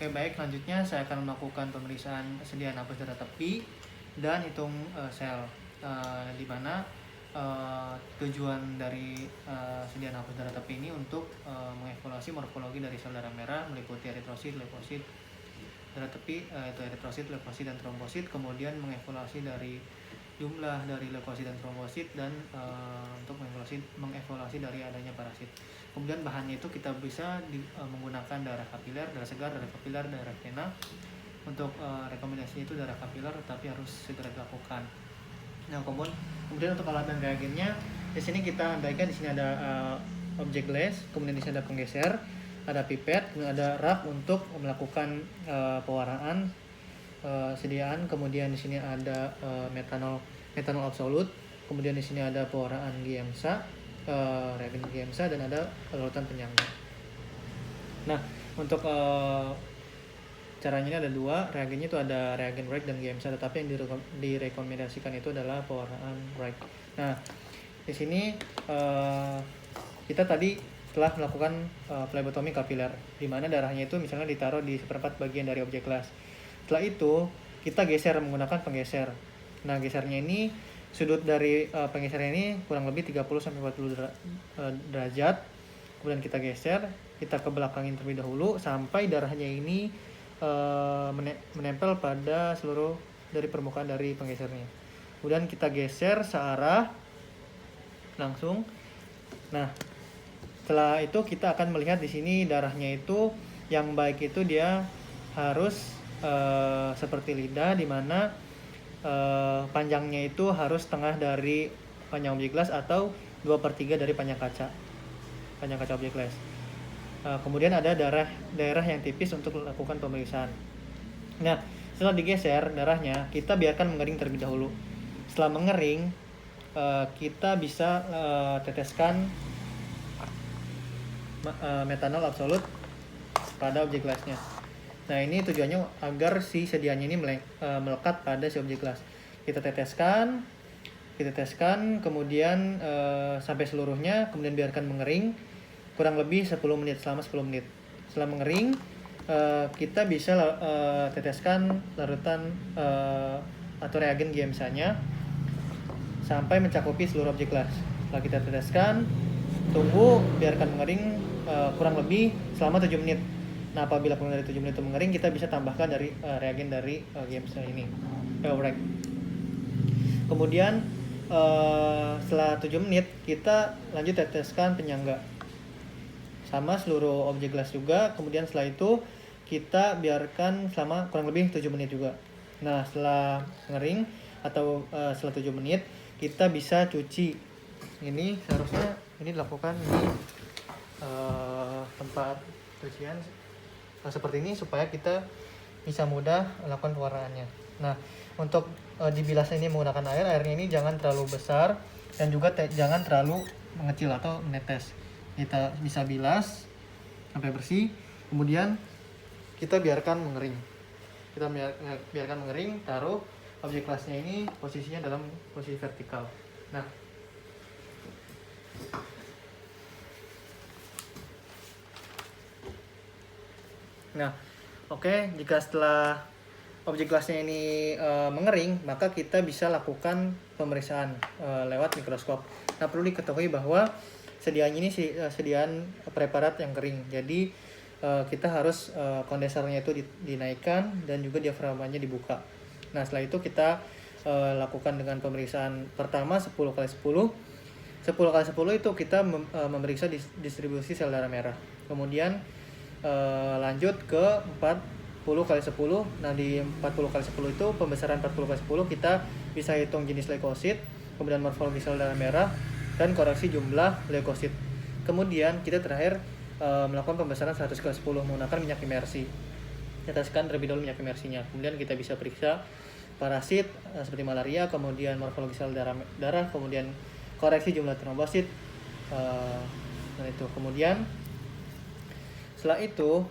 Oke, baik, selanjutnya saya akan melakukan pemeriksaan sediaan hapus darah tepi dan hitung sel, di mana tujuan dari sediaan hapus darah tepi ini untuk mengevaluasi morfologi dari sel darah merah meliputi eritrosit, leukosit, darah tepi itu eritrosit, leukosit, dan trombosit, kemudian mengevaluasi dari jumlah dari leukosit dan trombosit, dan untuk mengevaluasi dari adanya parasit. Kemudian bahannya itu kita bisa menggunakan darah kapiler, darah segar, darah kapiler, darah vena. Untuk rekomendasi itu darah kapiler, tapi harus segera dilakukan. Nah, kemudian untuk alat dan reagennya, di sini kita andaikan di sini ada objek glass, kemudian di sini ada penggeser, ada pipet, kemudian ada rak untuk melakukan pewarnaan sediaan, kemudian di sini ada metanol absolut, kemudian di sini ada pewarnaan Giemsa, reagen Giemsa, dan ada larutan penyangga. Nah, untuk caranya ini ada dua, reagennya itu ada reagen Wright dan Giemsa, tetapi yang direkomendasikan itu adalah pewarnaan Wright. Nah, di sini kita tadi telah melakukan flebotomi kapiler, di mana darahnya itu misalnya ditaruh di seperempat bagian dari objek glass. Setelah itu kita geser menggunakan penggeser. Nah, gesernya ini sudut dari penggesernya ini kurang lebih 30-40 derajat. Kemudian kita geser, kita ke belakangin terlebih dahulu sampai darahnya ini menempel pada seluruh dari permukaan dari penggesernya. Kemudian kita geser searah langsung. Nah, setelah itu kita akan melihat di sini darahnya itu yang baik itu dia harus seperti lidah, di mana panjangnya itu harus setengah dari panjang objek glass atau 2/3 dari panjang kaca objek glass. Kemudian ada daerah yang tipis untuk melakukan pemeriksaan. Nah, setelah digeser darahnya, kita biarkan mengering terlebih dahulu. Setelah mengering, kita bisa teteskan metanol absolut pada objek glassnya. Nah, ini tujuannya agar si sedianya ini melekat pada si objek glass. Kita teteskan, kemudian sampai seluruhnya, kemudian biarkan mengering kurang lebih 10 menit, selama 10 menit. Setelah mengering, kita bisa teteskan larutan atau reagen Giemsa-nya sampai mencakupi seluruh objek glass. Setelah kita teteskan, tunggu, biarkan mengering kurang lebih selama 7 menit. Nah, apabila kurang dari 7 menit itu mengering, kita bisa tambahkan dari reagen dari Giemsa ini, Wright. Kemudian setelah 7 menit, kita lanjut teteskan penyangga sama seluruh objek glass juga. Kemudian setelah itu kita biarkan selama kurang lebih 7 menit juga. Nah, setelah ngering atau setelah 7 menit, kita bisa cuci. Ini seharusnya ini dilakukan di tempat cucian seperti ini supaya kita bisa mudah melakukan pewarnaannya. Nah, untuk dibilas ini menggunakan airnya ini jangan terlalu besar dan juga jangan terlalu mengecil atau menetes. Kita bisa bilas sampai bersih, kemudian kita biarkan mengering. Biarkan mengering, taruh objek glassnya ini posisinya dalam posisi vertikal. Nah, oke, jika setelah objek glassnya ini mengering, maka kita bisa lakukan pemeriksaan lewat mikroskop. Nah, perlu diketahui bahwa sediaan ini sediaan preparat yang kering. Jadi kita harus kondensernya itu dinaikkan dan juga diafragmanya dibuka. Nah, setelah itu kita lakukan dengan pemeriksaan pertama 10x10. 10x10 itu kita memeriksa distribusi sel darah merah. Kemudian lanjut ke 40x10. Nah, di 40x10 itu pembesaran 40x10 kita bisa hitung jenis leukosit, kemudian morfologi sel darah merah, dan koreksi jumlah leukosit. Kemudian kita terakhir melakukan pembesaran 100x10 menggunakan minyak imersi. Teteskan terlebih dahulu minyak imersinya. Kemudian kita bisa periksa parasit seperti malaria, kemudian morfologi sel darah, kemudian koreksi jumlah trombosit. Dan itu kemudian setelah itu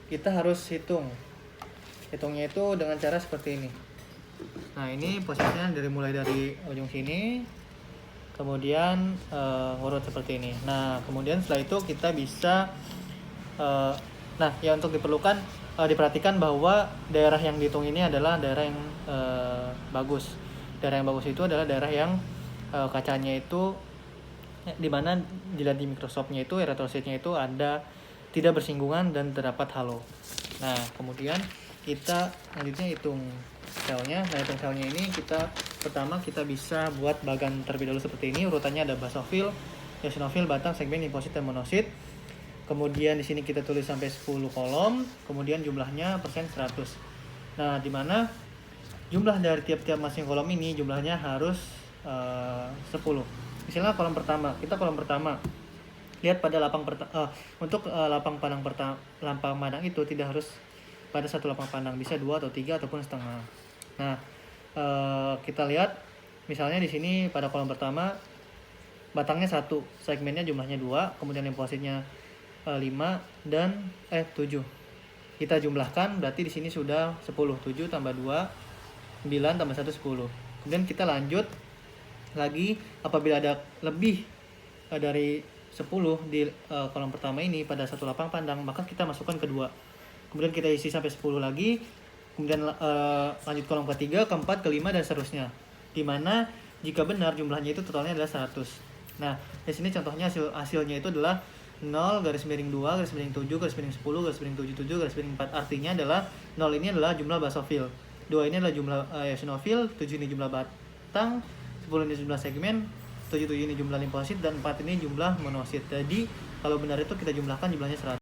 kita harus hitungnya itu dengan cara seperti ini. Nah, ini posisinya mulai dari ujung sini, kemudian ngurut seperti ini. Nah, kemudian setelah itu kita bisa nah, ya untuk diperlukan diperhatikan bahwa daerah yang dihitung ini adalah daerah yang bagus. Daerah yang bagus itu adalah daerah yang kacanya itu dimana dilihat di Microsoft-nya itu erythrocyte-nya itu ada tidak bersinggungan dan terdapat halo. Nah, kemudian kita selanjutnya hitung selnya. Nah, hitung selnya ini pertama kita bisa buat bagan terlebih dahulu seperti ini. Urutannya ada basofil, eosinofil, batang, segmen, limfosit, dan monosit. Kemudian di sini kita tulis sampai 10 kolom, kemudian jumlahnya persen 100. Nah, di mana jumlah dari tiap-tiap masing kolom ini jumlahnya harus 10. Misalnya kolom pertama, lihat pada untuk lapang pandang itu tidak harus pada satu lapang pandang, bisa 2 atau 3 ataupun setengah. Nah, kita lihat misalnya di sini pada kolom pertama batangnya 1, segmennya jumlahnya 2, kemudian limfositnya 5 dan 7. Kita jumlahkan berarti di sini sudah 10. 7 tambah 2 9 tambah 1 10. Kemudian kita lanjut lagi, apabila ada lebih dari 10 di kolom pertama ini pada satu lapang pandang, maka kita masukkan kedua. Kemudian kita isi sampai 10 lagi. Kemudian lanjut kolom ketiga, keempat, kelima, dan seterusnya. Dimana jika benar jumlahnya itu totalnya adalah 100. Nah, di sini contohnya hasilnya itu adalah 0 garis miring 2 garis miring 7 garis miring 10 garis miring 77 garis miring 4. Artinya adalah 0 ini adalah jumlah basofil, 2 ini adalah jumlah eosinofil, 7 ini jumlah batang, 10 ini jumlah segmen, 77 ini jumlah limfosit, dan 4 ini jumlah monosit. Jadi kalau benar itu kita jumlahkan jumlahnya 100.